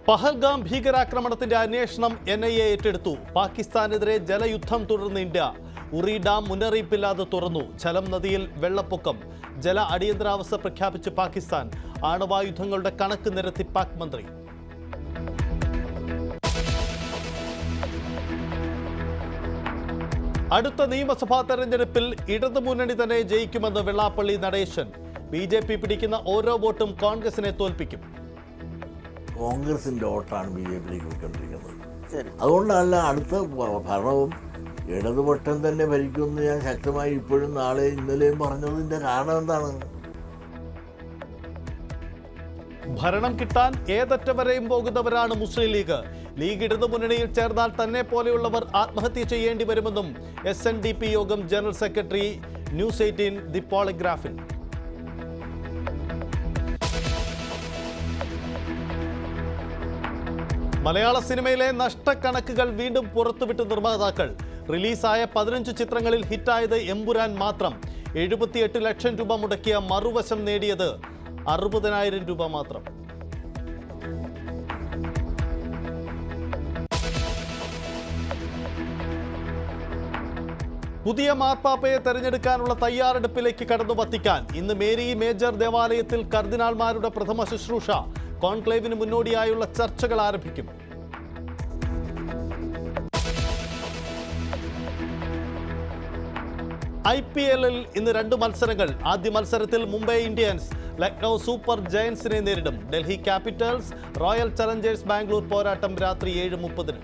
പഹൽഗാം ഭീകരാക്രമണത്തിന്റെ അന്വേഷണം NIA ഏറ്റെടുത്തു. പാകിസ്ഥാനെതിരെ ജലയുദ്ധം തുടർന്ന് ഇന്ത്യ. ഉറി ഡാം മുന്നറിയിപ്പില്ലാതെ തുറന്നു. ഝലം നദിയിൽ വെള്ളപ്പൊക്കം. ജല അടിയന്തരാവസ്ഥ പ്രഖ്യാപിച്ച് പാകിസ്ഥാൻ. ആണവായുധങ്ങളുടെ കണക്ക് നിരത്തി പാക് മന്ത്രി. അടുത്ത നിയമസഭാ തെരഞ്ഞെടുപ്പിൽ ഇടതുമുന്നണി തന്നെ ജയിക്കുമെന്ന് വെള്ളാപ്പള്ളി നടേശൻ. BJP പിടിക്കുന്ന ഓരോ വോട്ടും കോൺഗ്രസിനെ തോൽപ്പിക്കും. കോൺഗ്രസിൻ്റെ വോട്ടാണ് BJPയിലേക്ക് പോയിക്കൊണ്ടിരിക്കുന്നത്. അതുകൊണ്ടല്ല അടുത്ത ഭരണവും ഇടതുപക്ഷം തന്നെ ഭരിക്കുമെന്ന് ഞാൻ ശക്തമായി ഇപ്പോഴും നാളെ ഇന്നലെയും പറഞ്ഞതിൻ്റെ കാരണം എന്താണ്? ഭരണം കിട്ടാൻ ഏതറ്റവരെയും പോകുന്നവരാണ് മുസ്ലിം ലീഗ്. ലീഗ് ഇടതുമുന്നണിയിൽ ചേർന്നാൽ തന്നെ പോലെയുള്ളവർ ആത്മഹത്യ ചെയ്യേണ്ടി വരുമെന്നും SNDP യോഗം ജനറൽ സെക്രട്ടറി ന്യൂസ് 18 ദി പോളിഗ്രാഫിൽ. മലയാള സിനിമയിലെ നഷ്ടക്കണക്കുകൾ വീണ്ടും പുറത്തുവിട്ട് നിർമ്മാതാക്കൾ. റിലീസായ 15 ചിത്രങ്ങളിൽ ഹിറ്റായത് എമ്പുരാൻ മാത്രം. 78 ലക്ഷം രൂപ മുടക്കിയ മറുവശം നേടിയത് 60,000 രൂപ മാത്രം. പുതിയ മാർപ്പാപ്പയെ തെരഞ്ഞെടുക്കാനുള്ള തയ്യാറെടുപ്പിലേക്ക് കടന്നു വത്തിക്കാൻ. ഇന്ന് മേരി മേജർ ദേവാലയത്തിൽ കർദിനാൾമാരുടെ പ്രഥമ ശുശ്രൂഷ. കോൺക്ലേവിന് മുന്നോടിയായുള്ള ചർച്ചകൾ ആരംഭിക്കും. IPL-ൽ ഇന്ന് 2 മത്സരങ്ങൾ. ആദ്യ മത്സരത്തിൽ മുംബൈ ഇന്ത്യൻസ് ലക്നൗ സൂപ്പർ ജയൻസിനെ നേരിടും. Delhi Capitals royal Challengers Bangalore പോരാട്ടം രാത്രി 7:30.